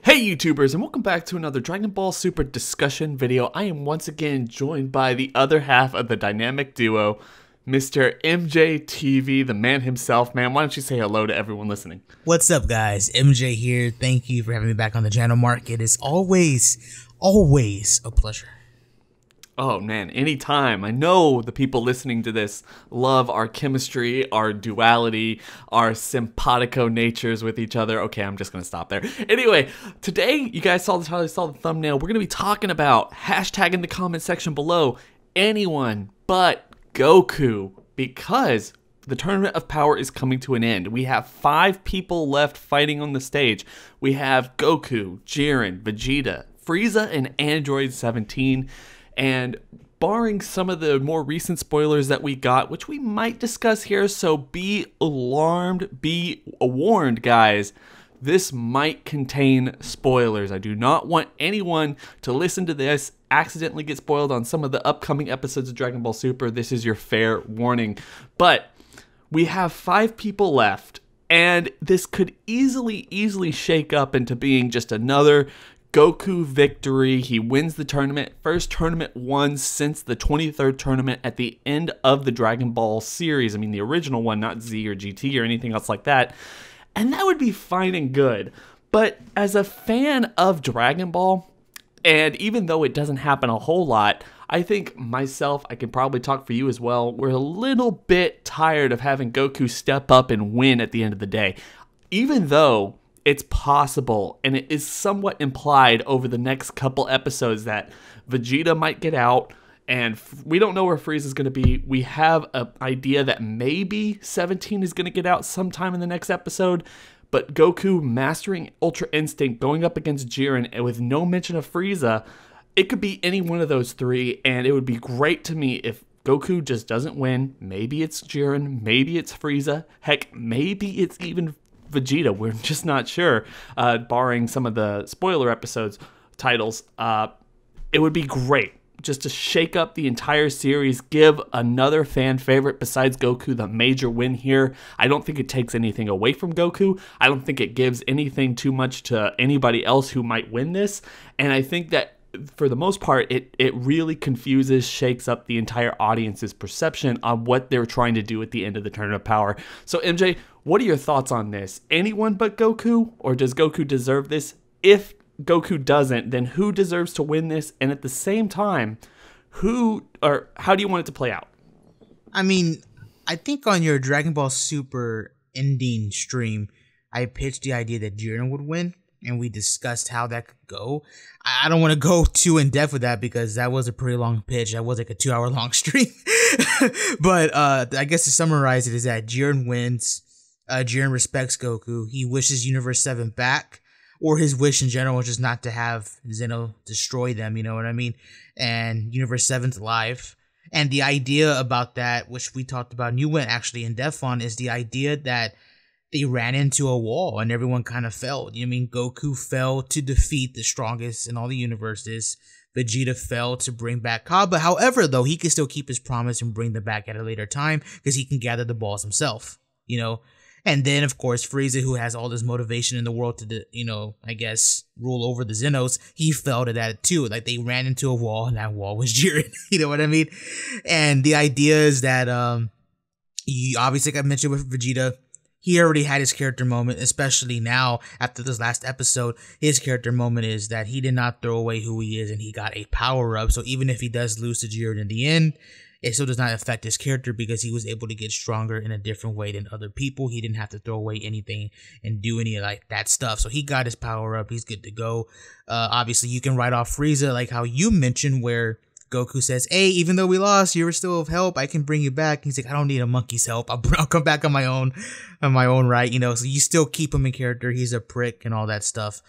Hey YouTubers, and welcome back to another Dragon Ball Super discussion video. I am once again joined by the other half of the dynamic duo, Mr. MJTV, the man himself. Man, why don't you say hello to everyone listening? What's up, guys? MJ here. Thank you for having me back on the channel, Mark. It is always a pleasure. Oh man, anytime. I know the people listening to this love our chemistry, our duality, our simpatico natures with each other. Okay, I'm just gonna stop there. Anyway, today, you guys saw the title, saw the thumbnail. We're gonna be talking about, hashtag in the comment section below, anyone but Goku, because the Tournament of Power is coming to an end. We have 5 people left fighting on the stage. We have Goku, Jiren, Vegeta, Frieza, and Android 17. And barring some of the more recent spoilers that we got, which we might discuss here, so be alarmed, be warned, guys. This might contain spoilers. I do not want anyone to listen to this, accidentally get spoiled on some of the upcoming episodes of Dragon Ball Super. This is your fair warning. But we have 5 people left, and this could easily shake up into being just another Goku victory. He wins the tournament. First tournament won since the 23rd tournament at the end of the Dragon Ball series. I mean, the original one, not Z or GT or anything else like that. And that would be fine and good. But as a fan of Dragon Ball, and even though it doesn't happen a whole lot, I think myself, I can probably talk for you as well, we're a little bit tired of having Goku step up and win at the end of the day. Even though it's possible, and it is somewhat implied over the next couple episodes, that Vegeta might get out, and we don't know where Frieza is going to be. We have an idea that maybe 17 is going to get out sometime in the next episode, but Goku mastering Ultra Instinct, going up against Jiren, and with no mention of Frieza, it could be any one of those 3, and it would be great to me if Goku just doesn't win. Maybe it's Jiren, maybe it's Frieza, heck, maybe it's even Vegeta. We're just not sure, barring some of the spoiler episodes titles. It would be great just to shake up the entire series, give another fan favorite besides Goku the major win here. I don't think it takes anything away from Goku. I don't think it gives anything too much to anybody else who might win this, and I think that for the most part, it really confuses, shakes up the entire audience's perception on what they're trying to do at the end of the Tournament of Power. So MJ, what are your thoughts on this? Anyone but Goku, or does Goku deserve this? If Goku doesn't, then who deserves to win this? And at the same time, how do you want it to play out? I mean, I think on your Dragon Ball Super ending stream, I pitched the idea that Jiren would win, and we discussed how that could go. I don't want to go too in depth with that because that was a pretty long pitch. That was like a 2-hour long stream. But I guess to summarize it is that Jiren wins. Jiren respects Goku. He wishes Universe 7 back, or his wish in general is just not to have Zeno destroy them, you know what I mean? And Universe 7's alive. And the idea about that, which we talked about, and you went actually in depth on, is the idea that they ran into a wall and everyone kind of fell. You know what I mean? Goku fell to defeat the strongest in all the universes. Vegeta fell to bring back Kaba. However, though, he can still keep his promise and bring them back at a later time because he can gather the balls himself, you know? And then, of course, Frieza, who has all this motivation in the world to, you know, I guess, rule over the Zenos, he fell to that too. Like, they ran into a wall, and that wall was Jiren. You know what I mean? And the idea is that, obviously, like I mentioned with Vegeta, he already had his character moment, especially now after this last episode. His character moment is that he did not throw away who he is, and he got a power-up. So even if he does lose to Jiren in the end, it still does not affect his character because he was able to get stronger in a different way than other people. He didn't have to throw away anything and do any of like that stuff. So he got his power up. He's good to go. Obviously, you can write off Frieza like how you mentioned where Goku says, hey, even though we lost, you were still of help. I can bring you back. He's like, I don't need a monkey's help. I'll come back on my own right, you know. So you still keep him in character. He's a prick and all that stuff.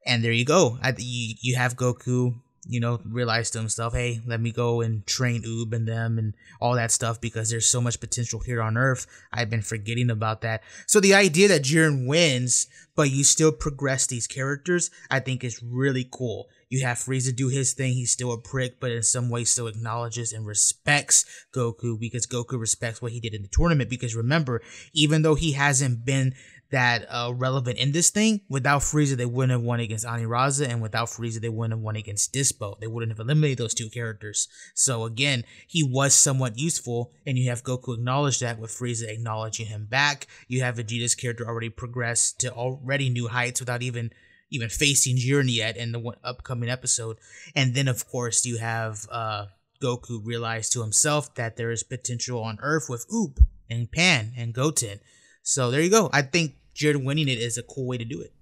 And there you go. You have Goku, you know, realize to himself, hey, let me go and train Oob and them and all that stuff because there's so much potential here on Earth. I've been forgetting about that. So the idea that Jiren wins, but you still progress these characters, I think is really cool. You have Frieza do his thing. He's still a prick, but in some way still acknowledges and respects Goku because Goku respects what he did in the tournament. Because remember, even though he hasn't been that relevant in this thing. Without Frieza, they wouldn't have won against Aniraza, and without Frieza, they wouldn't have won against Dispo. They wouldn't have eliminated those two characters. So again, he was somewhat useful, and you have Goku acknowledge that with Frieza acknowledging him back. You have Vegeta's character already progressed to already new heights without even facing Jiren yet in the upcoming episode. And then, of course, you have Goku realize to himself that there is potential on Earth with Oop and Pan and Goten. So there you go. I think Jiren winning it is a cool way to do it.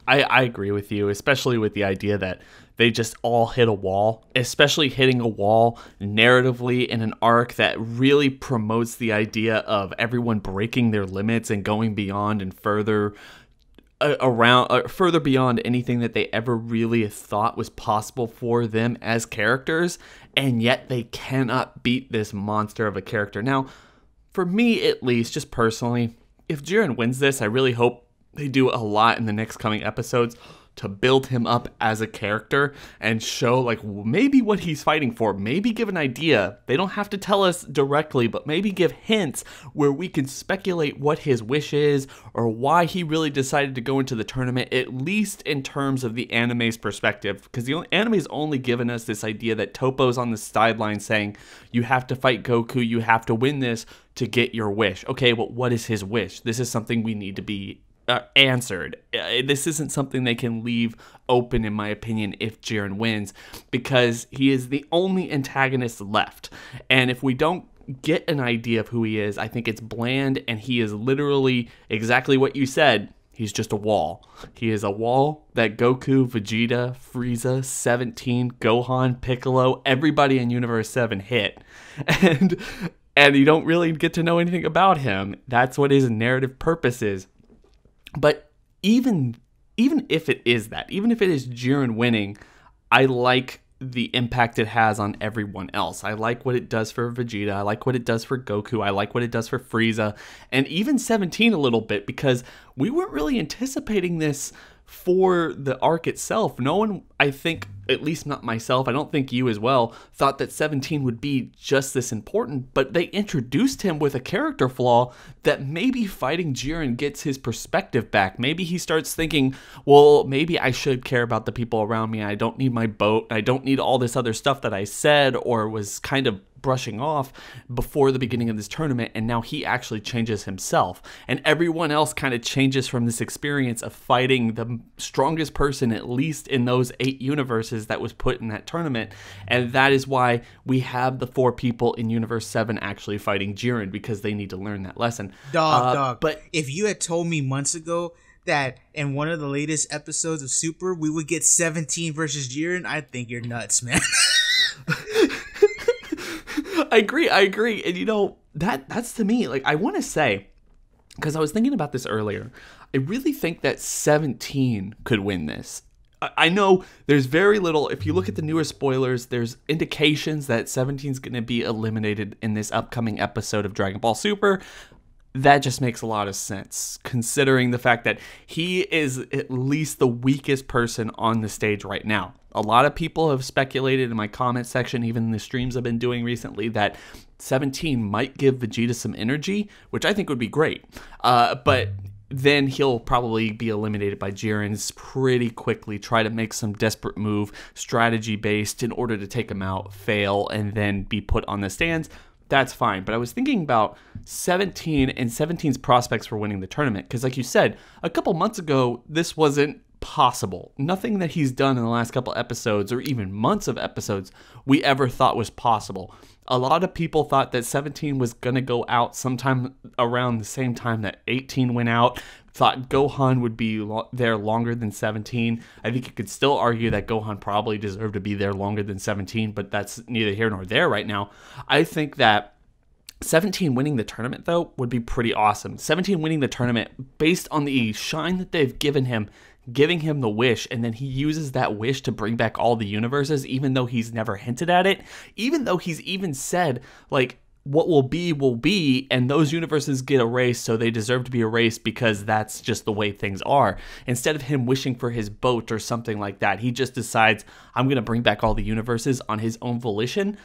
I agree with you, especially with the idea that they just all hit a wall, especially hitting a wall narratively in an arc that really promotes the idea of everyone breaking their limits and going beyond and further further beyond anything that they ever really thought was possible for them as characters, and yet they cannot beat this monster of a character. Now, for me at least, just personally, if Jiren wins this, I really hope they do a lot in the next coming episodes to build him up as a character and show like maybe what he's fighting for. Maybe give an idea. They don't have to tell us directly, but maybe give hints where we can speculate what his wish is or why he really decided to go into the tournament, at least in terms of the anime's perspective. Because the anime's only given us this idea that Toppo's on the sideline saying, you have to fight Goku, you have to win this to get your wish. Okay, but what is his wish? This is something we need to be answered. This isn't something they can leave open, in my opinion, if Jiren wins, because he is the only antagonist left. And if we don't get an idea of who he is, I think it's bland, and he is literally exactly what you said. He's just a wall. He is a wall that Goku, Vegeta, Frieza, 17, Gohan, Piccolo, everybody in Universe 7 hit. And you don't really get to know anything about him. That's what his narrative purpose is. But even if it is that, even if it is Jiren winning, I like the impact it has on everyone else. I like what it does for Vegeta. I like what it does for Goku. I like what it does for Frieza. And even 17 a little bit, because we weren't really anticipating this for the arc itself. No one, I think, at least not myself, I don't think you as well, thought that 17 would be just this important, but they introduced him with a character flaw that maybe fighting Jiren gets his perspective back. Maybe he starts thinking, well, maybe I should care about the people around me. I don't need my boat. I don't need all this other stuff that I said or was kind of brushing off before the beginning of this tournament, and now he actually changes himself, and everyone else kind of changes from this experience of fighting the strongest person, at least in those 8 universes that was put in that tournament. And that is why we have the 4 people in Universe 7 actually fighting Jiren, because they need to learn that lesson. Dog. But if you had told me months ago that in one of the latest episodes of Super we would get 17 versus Jiren, I think you're nuts, man. I agree. And you know, that's to me, like, I want to say, because I was thinking about this earlier, I really think that 17 could win this. I know there's very little, if you look at the newer spoilers, there's indications that 17 is going to be eliminated in this upcoming episode of Dragon Ball Super. That just makes a lot of sense, considering the fact that he is at least the weakest person on the stage right now. A lot of people have speculated in my comment section, even in the streams I've been doing recently, that 17 might give Vegeta some energy, which I think would be great. But then he'll probably be eliminated by Jiren's pretty quickly, try to make some desperate move, strategy-based, in order to take him out, fail, and then be put on the stands. That's fine. But I was thinking about 17 and 17's prospects for winning the tournament. Because like you said, a couple months ago, this wasn't possible. Nothing that he's done in the last couple episodes or even months of episodes we ever thought was possible. A lot of people thought that 17 was going to go out sometime around the same time that 18 went out. Thought Gohan would be there longer than 17. I think you could still argue that Gohan probably deserved to be there longer than 17, but that's neither here nor there right now. I think that 17 winning the tournament, though, would be pretty awesome. 17 winning the tournament based on the shine that they've given him, giving him the wish, and then he uses that wish to bring back all the universes, even though he's never hinted at it, even though he's even said, like, what will be, and those universes get erased, so they deserve to be erased because that's just the way things are. Instead of him wishing for his boat or something like that, he just decides, I'm going to bring back all the universes on his own volition.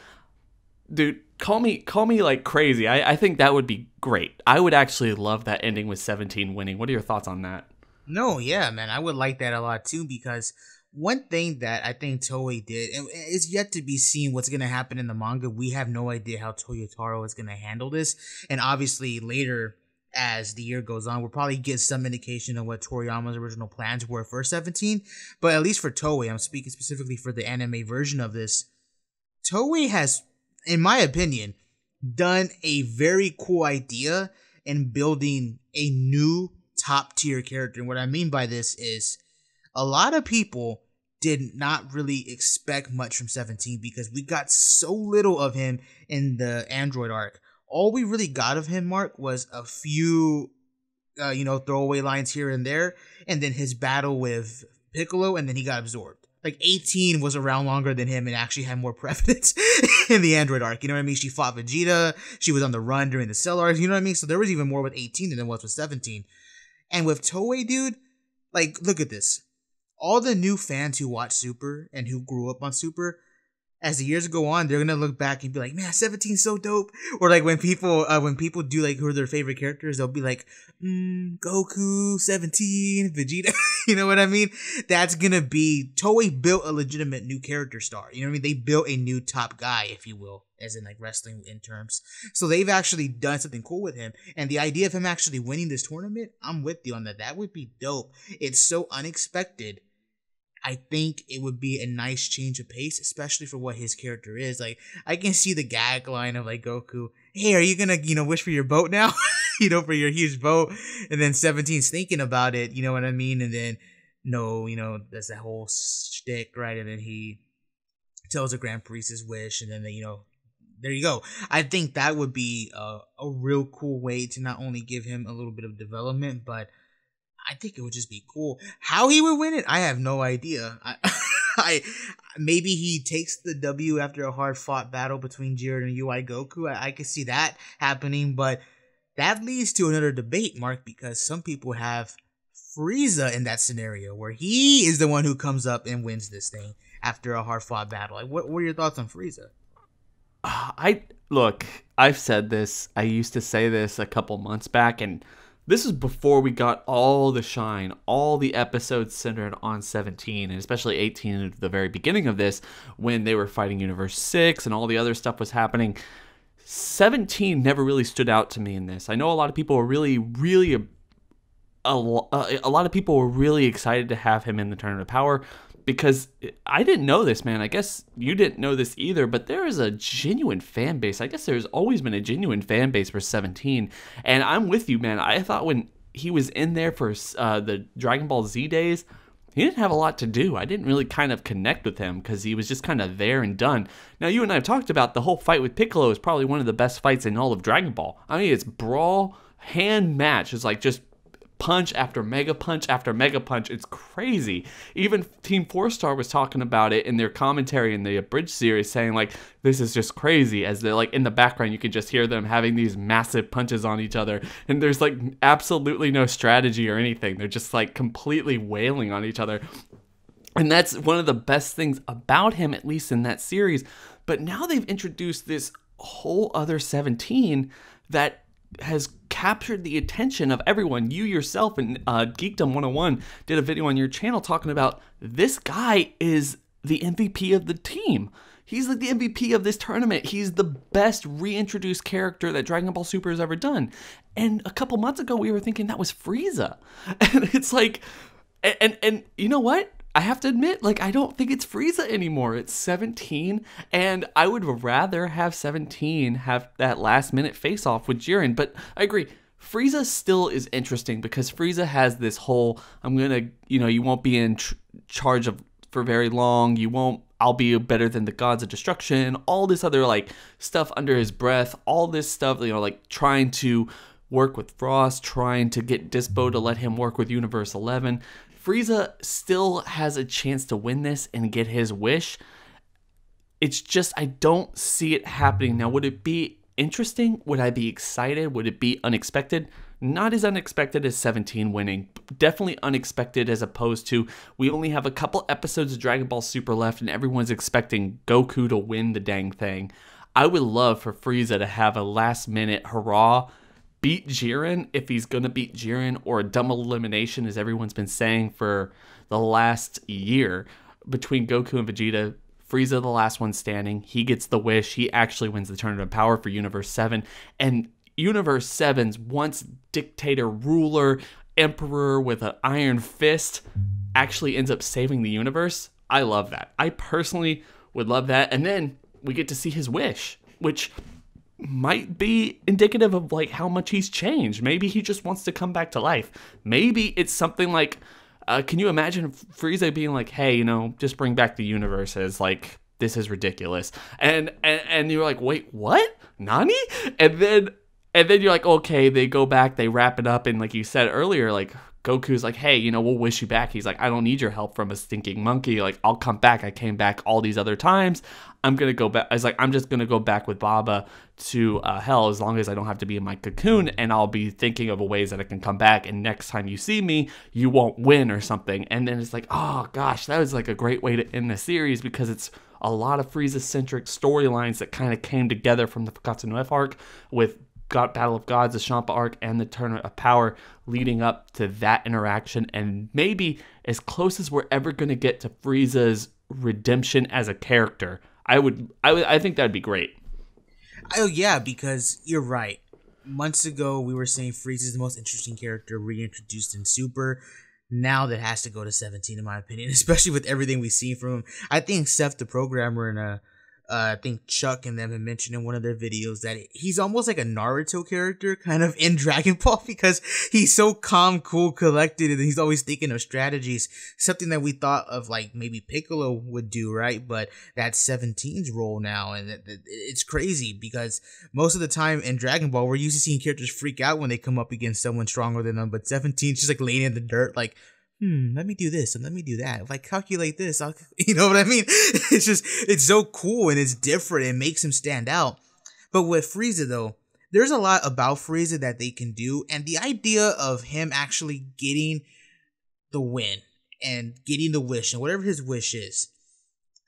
Dude, call me like crazy. I think that would be great. I would actually love that ending with 17 winning. What are your thoughts on that? No, yeah, man, I would like that a lot too because one thing that I think Toei did, and it's yet to be seen what's gonna happen in the manga. We have no idea how Toyotaro is gonna handle this, and obviously later, as the year goes on, we'll probably get some indication of what Toriyama's original plans were for 17. But at least for Toei, I'm speaking specifically for the anime version of this. Toei has, in my opinion, done a very cool idea in building a new top tier character. And what I mean by this is a lot of people did not really expect much from 17 because we got so little of him in the Android arc. All we really got of him, Mark, was a few, throwaway lines here and there, and then his battle with Piccolo, and then he got absorbed. Like 18 was around longer than him and actually had more prevalence in the Android arc. You know what I mean? She fought Vegeta. She was on the run during the Cell arc. You know what I mean? So there was even more with 18 than there was with 17. And with Toei, dude, like, look at this. All the new fans who watch Super and who grew up on Super, as the years go on, they're gonna look back and be like, "Man, 17's so dope." Or like when people do like who are their favorite characters, they'll be like, "Goku, 17, Vegeta." You know what I mean? That's gonna be Toei built a legitimate new character star. You know what I mean? They built a new top guy, if you will, as in like wrestling in terms. So they've actually done something cool with him, and the idea of him actually winning this tournament, I'm with you on that. That would be dope. It's so unexpected. I think it would be a nice change of pace, especially for what his character is. Like, I can see the gag line of like Goku, "Hey, are you gonna, wish for your boat now?" For your huge boat. And then 17's thinking about it, you know what I mean? And then, no, there's that whole shtick, right? And then he tells the Grand Priest his wish, and then, there you go. I think that would be a real cool way to not only give him a little bit of development, but I think it would just be cool. How he would win it, I have no idea. I maybe he takes the W after a hard fought battle between Jiren and UI Goku. I could see that happening, but that leads to another debate, Mark, because some people have Frieza in that scenario where he is the one who comes up and wins this thing after a hard fought battle. Like, what were your thoughts on Frieza? I've said this. I used to say this a couple months back, and this is before we got all the shine, all the episodes centered on 17, and especially 18 at the very beginning of this, when they were fighting Universe 6 and all the other stuff was happening. 17 never really stood out to me in this. I know a lot of people were a lot of people were really excited to have him in the Tournament of Power, because I didn't know this, man. I guess you didn't know this either, but there is a genuine fan base. I guess there's always been a genuine fan base for 17, and I'm with you, man. I thought when he was in there for the Dragon Ball Z days, he didn't have a lot to do. I didn't really kind of connect with him because he was just kind of there and done. Now, you and I have talked about the whole fight with Piccolo is probably one of the best fights in all of Dragon Ball. I mean, it's brawl, hand match. It's like just punch after mega punch after mega punch. It's crazy. Even Team 4-Star was talking about it in their commentary in the Abridged series, saying like, this is just crazy, as they're like in the background you can just hear them having these massive punches on each other, and there's like absolutely no strategy or anything. They're just like completely wailing on each other. And that's one of the best things about him, at least in that series. But now they've introduced this whole other 17 that has captured the attention of everyone. You yourself and Geekdom 101 did a video on your channel talking about this guy is the MVP of the team. He's like the MVP of this tournament. He's the best reintroduced character that Dragon Ball Super has ever done. And a couple months ago, we were thinking that was Frieza. And it's like, and you know what? I have to admit, like, I don't think it's Frieza anymore. It's 17, and I would rather have 17 have that last-minute face-off with Jiren. But I agree, Frieza still is interesting because Frieza has this whole, you won't be in charge of for very long. I'll be better than the gods of destruction. All this other, like, stuff under his breath. All this stuff, like, trying to work with Frost, trying to get Dispo to let him work with Universe 11. Frieza still has a chance to win this and get his wish. It's just, I don't see it happening. Now, would it be interesting? Would I be excited? Would it be unexpected? Not as unexpected as 17 winning. Definitely unexpected, as opposed to we only have a couple episodes of Dragon Ball Super left and everyone's expecting Goku to win the dang thing. I would love for Frieza to have a last minute hurrah, beat Jiren if he's going to beat Jiren, or a double elimination, as everyone's been saying for the last year, between Goku and Vegeta. Frieza, the last one standing. He gets the wish. He actually wins the Tournament of Power for Universe 7. And Universe 7's once dictator, ruler, emperor with an iron fist actually ends up saving the universe. I love that. I personally would love that. And then we get to see his wish, which might be indicative of like how much he's changed. Maybe he just wants to come back to life. Maybe it's something like, can you imagine Frieza being like, hey, just bring back the universe, as like, this is ridiculous. And you're like, wait, what? Nani? And then you're like, okay, they go back, they wrap it up. And like you said earlier, like Goku's like, hey, we'll wish you back. He's like, I don't need your help from a stinking monkey. Like, I'll come back. I came back all these other times. I'm going to go back. I was like, I'm just going to go back with Baba to hell as long as I don't have to be in my cocoon. And I'll be thinking of ways that I can come back. And next time you see me, you won't win or something. And then it's like, oh gosh, that was like a great way to end the series, because it's a lot of Frieza-centric storylines that kind of came together from the Fakatsu no F arc with Battle of Gods, the Champa arc, and the Tournament of Power leading up to that interaction, and maybe as close as we're ever going to get to Frieza's redemption as a character. I think that'd be great. Oh yeah, because you're right. Months ago we were saying Frieza's the most interesting character reintroduced in Super. Now that has to go to 17 in my opinion, especially with everything we've seen from him. I think Seth the programmer and I think Chuck and them had mentioned in one of their videos that he's almost like a Naruto character kind of in Dragon Ball, because he's so calm, cool, collected, and he's always thinking of strategies, something that we thought of like maybe Piccolo would do, right? But that's 17's role now, and it's crazy because most of the time in Dragon Ball we're used to seeing characters freak out when they come up against someone stronger than them, but 17's just like laying in the dirt like, let me do this and let me do that. If I calculate this, you know what I mean? It's so cool and it's different. It makes him stand out. But with Frieza though, there's a lot about Frieza that they can do. And the idea of him actually getting the win and getting the wish and whatever his wish is,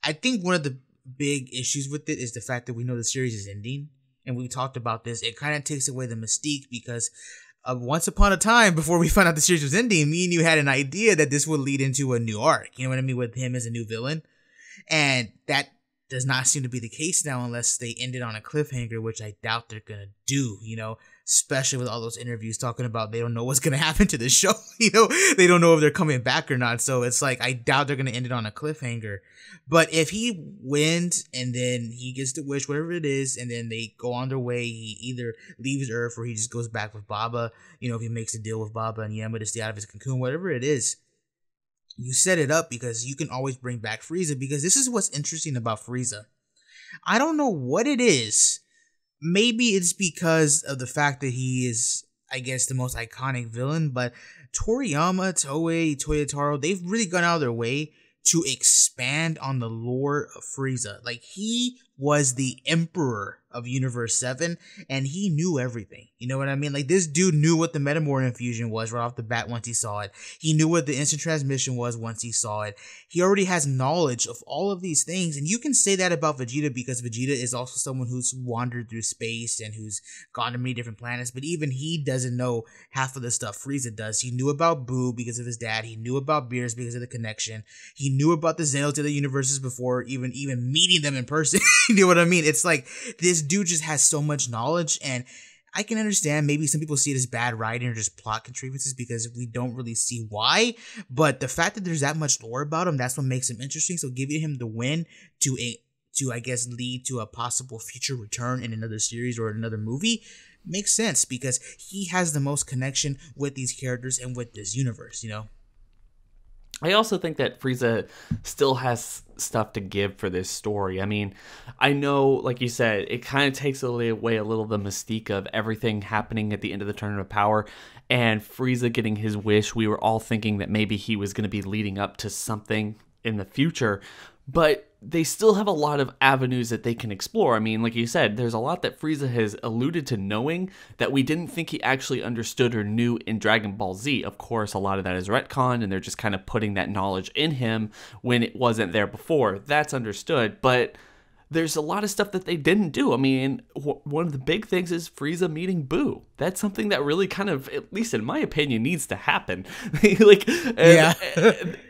I think one of the big issues with it is the fact that we know the series is ending. And we talked about this. It kind of takes away the mystique because once upon a time, before we found out the series was ending, me and you had an idea that this would lead into a new arc. You know what I mean? With him as a new villain. And that does not seem to be the case now unless they end it on a cliffhanger, which I doubt they're going to do, especially with all those interviews talking about they don't know what's going to happen to the show. They don't know if they're coming back or not. So it's like, I doubt they're going to end it on a cliffhanger. But if he wins and then he gets the wish, whatever it is, and then they go on their way, he either leaves Earth or he just goes back with Baba, if he makes a deal with Baba and Yama to stay out of his cocoon, whatever it is, you set it up because you can always bring back Frieza, because this is what's interesting about Frieza. I don't know what it is. Maybe it's because of the fact that he is, I guess, the most iconic villain, but Toriyama, Toei, Toyotaro, they've really gone out of their way to expand on the lore of Frieza. Like, he was the emperor of Universe 7, and he knew everything. You know what I mean? Like, this dude knew what the Metamorph infusion was right off the bat once he saw it. He knew what the instant transmission was once he saw it. He already has knowledge of all of these things, and you can say that about Vegeta because Vegeta is also someone who's wandered through space and who's gone to many different planets, but even he doesn't know half of the stuff Frieza does. He knew about Boo because of his dad. He knew about Beerus because of the connection. He knew about the Xenos of the universes before even meeting them in person. You know what I mean? It's like, this dude just has so much knowledge, and I can understand maybe some people see it as bad writing or just plot contrivances because we don't really see why, but the fact that there's that much lore about him, that's what makes him interesting. So giving him the win to I guess lead to a possible future return in another series or another movie makes sense because he has the most connection with these characters and with this universe, I also think that Frieza still has stuff to give for this story. I mean, I know, like you said, it kind of takes away a little of the mystique of everything happening at the end of the Tournament of Power and Frieza getting his wish. We were all thinking that maybe he was going to be leading up to something in the future, but they still have a lot of avenues that they can explore. I mean, like you said, there's a lot that Frieza has alluded to knowing that we didn't think he actually understood or knew in Dragon Ball Z. Of course, a lot of that is retconned, and they're just kind of putting that knowledge in him when it wasn't there before. That's understood, but there's a lot of stuff that they didn't do. I mean, one of the big things is Frieza meeting Boo. That's something that really kind of, at least in my opinion, needs to happen. Like,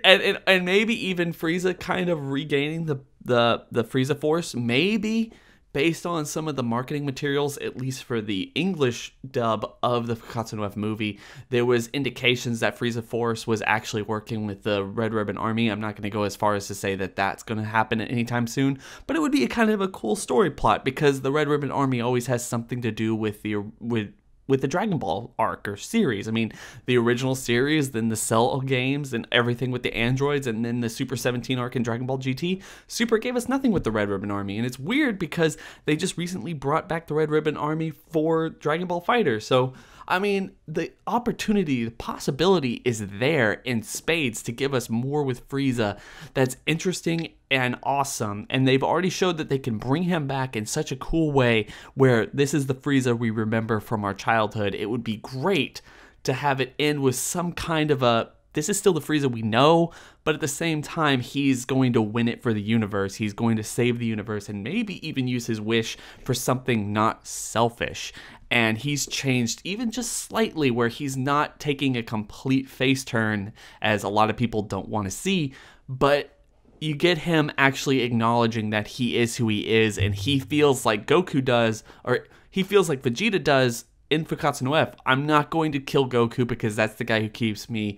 and maybe even Frieza kind of regaining the Frieza Force, maybe based on some of the marketing materials, at least for the English dub of the Fakatsu no F movie, there was indications that Frieza Force was actually working with the Red Ribbon Army. I'm not going to go as far as to say that that's going to happen anytime soon, but it would be a kind of a cool story plot because the Red Ribbon Army always has something to do with the Dragon Ball arc or series. I mean, the original series, then the Cell games, and everything with the androids, and then the Super 17 arc in Dragon Ball GT. Super gave us nothing with the Red Ribbon Army, and it's weird because they just recently brought back the Red Ribbon Army for Dragon Ball FighterZ. So, I mean, the opportunity, the possibility is there in spades to give us more with Frieza that's interesting and awesome. And they've already showed that they can bring him back in such a cool way where this is the Frieza we remember from our childhood. It would be great to have it end with some kind of a, this is still the Frieza we know, but at the same time, he's going to win it for the universe. He's going to save the universe and maybe even use his wish for something not selfish. And he's changed even just slightly where he's not taking a complete face turn as a lot of people don't want to see, but you get him actually acknowledging that he is who he is, and he feels like Goku does, or he feels like Vegeta does in Fakatsu no F. I'm not going to kill Goku because that's the guy who keeps me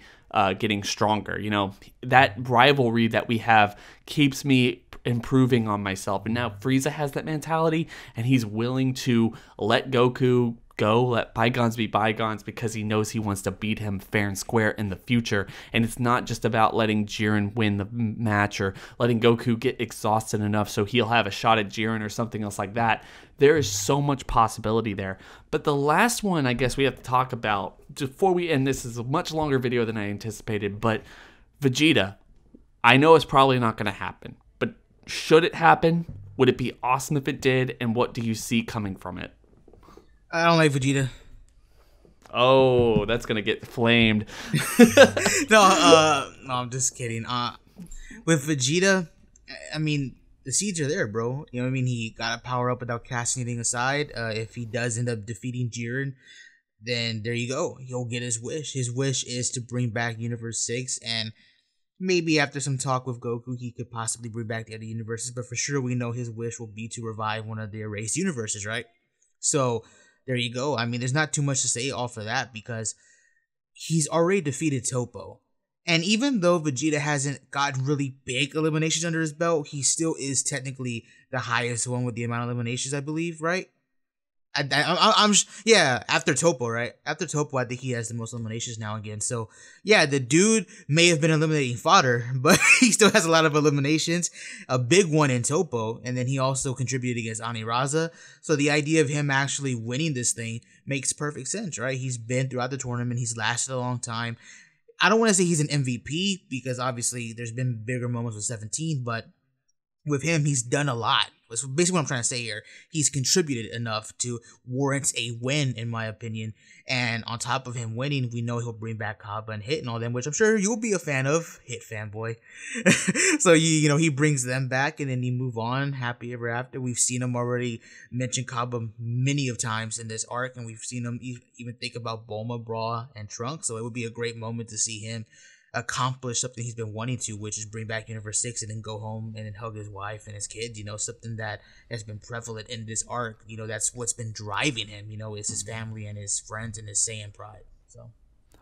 getting stronger. You know, that rivalry that we have keeps me improving on myself. And now Frieza has that mentality, and he's willing to let Goku go, let bygones be bygones, because he knows he wants to beat him fair and square in the future. And it's not just about letting Jiren win the match or letting Goku get exhausted enough so he'll have a shot at Jiren or something else like that. There is so much possibility there. But the last one I guess we have to talk about before we end, this is a much longer video than I anticipated, but Vegeta, I know it's probably not going to happen, but should it happen? Would it be awesome if it did? And what do you see coming from it? I don't like Vegeta. Oh, that's gonna get flamed. No, I'm just kidding. With Vegeta, I mean, the seeds are there, bro. You know what I mean? He got to power up without casting anything aside. If he does end up defeating Jiren, then there you go. He'll get his wish. His wish is to bring back Universe 6, and maybe after some talk with Goku, he could possibly bring back the other universes, but for sure we know his wish will be to revive one of the erased universes, right? So there you go. I mean, there's not too much to say off of that because he's already defeated Toppo. And even though Vegeta hasn't gotten really big eliminations under his belt, he still is technically the highest one with the amount of eliminations, I believe, right? Yeah, after Toppo, right? After Toppo, I think he has the most eliminations now again. So, yeah, the dude may have been eliminating fodder, but he still has a lot of eliminations. A big one in Toppo, and then he also contributed against Aniraza. So the idea of him actually winning this thing makes perfect sense, right? He's been throughout the tournament. He's lasted a long time. I don't want to say he's an MVP because obviously there's been bigger moments with 17, but with him, he's done a lot. That's basically what I'm trying to say here. He's contributed enough to warrant a win, in my opinion. And on top of him winning, we know he'll bring back Kaba and Hit and all them, which I'm sure you'll be a fan of. Hit fanboy. So, you know, he brings them back and then you move on. Happy ever after. We've seen him already mention Kaba many of times in this arc. And we've seen him even think about Bulma, Bra, and Trunks. So it would be a great moment to see him accomplish something he's been wanting to, which is bring back Universe 6 and then go home and then hug his wife and his kids, you know, something that has been prevalent in this arc. You know, that's what's been driving him, you know, is his family and his friends and his Saiyan pride. So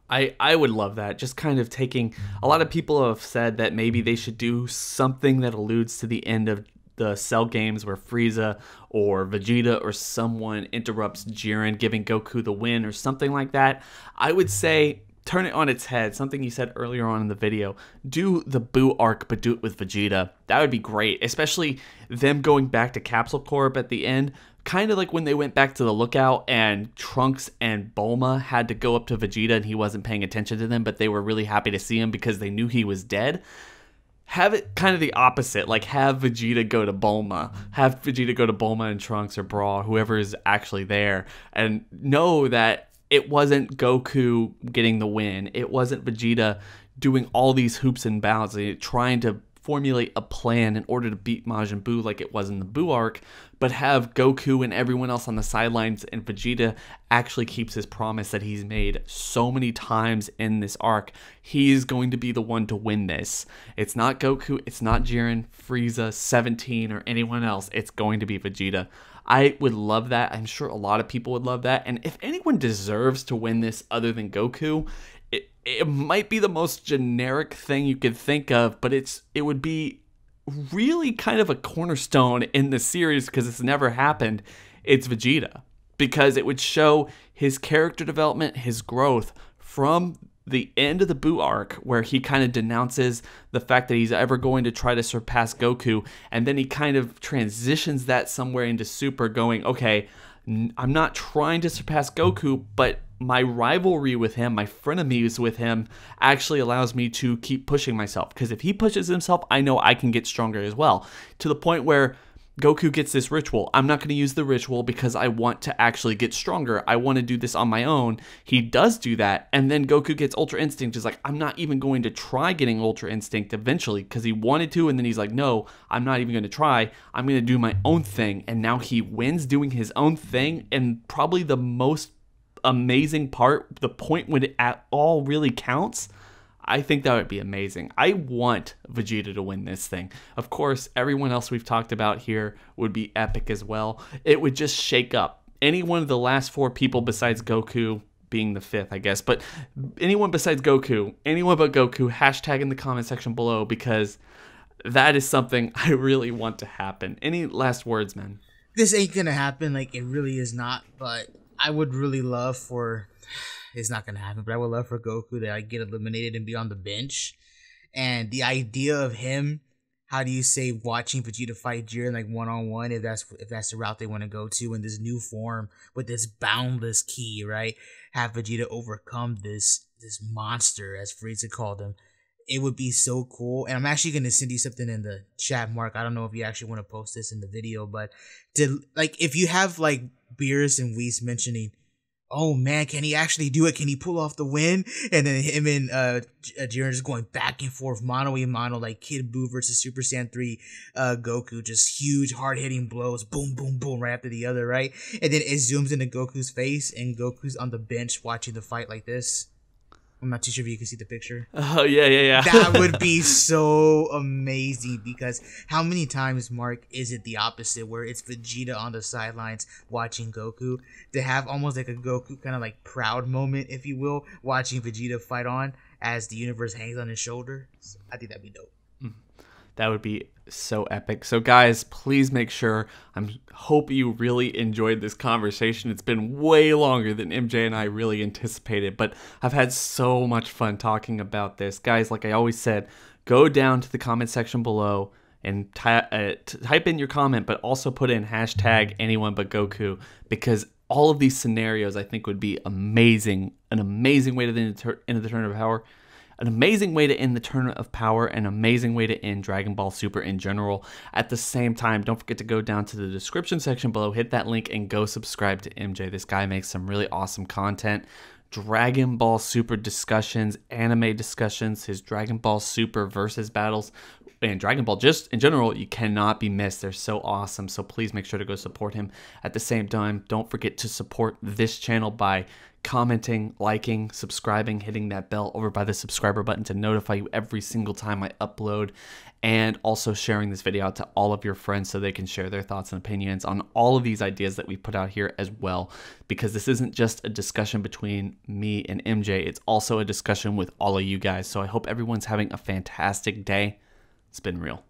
I would love that. Just kind of taking, a lot of people have said that maybe they should do something that alludes to the end of the Cell games where Frieza or Vegeta or someone interrupts Jiren, giving Goku the win or something like that. I would say turn it on its head, something you said earlier on in the video. Do the Boo arc, but do it with Vegeta. That would be great, especially them going back to Capsule Corp at the end. Kind of like when they went back to the Lookout and Trunks and Bulma had to go up to Vegeta and he wasn't paying attention to them, but they were really happy to see him because they knew he was dead. Have it kind of the opposite, like have Vegeta go to Bulma. Have Vegeta go to Bulma and Trunks or Bra, whoever is actually there, and know that it wasn't Goku getting the win. It wasn't Vegeta doing all these hoops and bounds, trying to formulate a plan in order to beat Majin Buu like it was in the Buu arc, but have Goku and everyone else on the sidelines, and Vegeta actually keeps his promise that he's made so many times in this arc. He's going to be the one to win this. It's not Goku, it's not Jiren, Frieza, 17, or anyone else. It's going to be Vegeta. I would love that. I'm sure a lot of people would love that. And if anyone deserves to win this other than Goku, it might be the most generic thing you could think of, but it would be really kind of a cornerstone in the series because it's never happened. It's Vegeta, because it would show his character development, his growth from the end of the Buu arc, where he kind of denounces the fact that he's ever going to try to surpass Goku, and then he kind of transitions that somewhere into Super, going, okay, I'm not trying to surpass Goku, but my rivalry with him, my frenemies with him, actually allows me to keep pushing myself. Because if he pushes himself, I know I can get stronger as well. To the point where Goku gets this ritual. I'm not going to use the ritual because I want to actually get stronger. I want to do this on my own. He does do that, and then Goku gets Ultra Instinct. He's like, I'm not even going to try getting Ultra Instinct eventually, because he wanted to, and then he's like, no, I'm not even going to try. I'm going to do my own thing. And now he wins doing his own thing, and probably the most amazing part, the point when it at all really counts, I think that would be amazing. I want Vegeta to win this thing. Of course, everyone else we've talked about here would be epic as well. It would just shake up any one of the last four people besides Goku, being the fifth, I guess. But anyone besides Goku, anyone but Goku, hashtag in the comment section below, because that is something I really want to happen. Any last words, man? This ain't gonna happen. Like, it really is not. But I would really love for... It's not gonna happen, but I would love for Goku to get eliminated and be on the bench. And the idea of him, how do you say, watching Vegeta fight Jiren like one-on-one, if that's the route they want to go to in this new form with this boundless ki, right? Have Vegeta overcome this monster, as Frieza called him. It would be so cool. And I'm actually gonna send you something in the chat, Mark. I don't know if you actually want to post this in the video, but if you have like Beerus and Whis mentioning, oh man, can he actually do it? Can he pull off the win? And then him and Jiren just going back and forth, mano a mano, like Kid Buu versus Super Saiyan 3 Goku. Just huge, hard-hitting blows, boom, boom, boom, right after the other, right? And then it zooms into Goku's face, and Goku's on the bench watching the fight like this. I'm not too sure if you can see the picture. Oh, yeah. That would be so amazing, because how many times, Mark, is it the opposite, where it's Vegeta on the sidelines watching Goku? To have almost like a Goku kind of like proud moment, if you will, watching Vegeta fight on as the universe hangs on his shoulder. So I think that'd be dope. That would be so epic. So guys, please make sure, hope you really enjoyed this conversation. It's been way longer than MJ and I really anticipated, but I've had so much fun talking about this. Guys, like I always said, go down to the comment section below and type in your comment, but also put in hashtag anyone but Goku, because all of these scenarios I think would be amazing. An amazing way to end the Tournament of Power. An amazing way to end the Tournament of Power, an amazing way to end Dragon Ball Super in general. At the same time, don't forget to go down to the description section below, hit that link, and go subscribe to MJ. This guy makes some really awesome content. Dragon Ball Super discussions, anime discussions, his Dragon Ball Super versus battles, and Dragon Ball just in general, you cannot be missed. They're so awesome, so please make sure to go support him. At the same time, don't forget to support this channel by commenting, liking, subscribing, hitting that bell over by the subscriber button to notify you every single time I upload, and also sharing this video out to all of your friends so they can share their thoughts and opinions on all of these ideas that we put out here as well, because this isn't just a discussion between me and MJ, it's also a discussion with all of you guys. So I hope everyone's having a fantastic day. It's been real.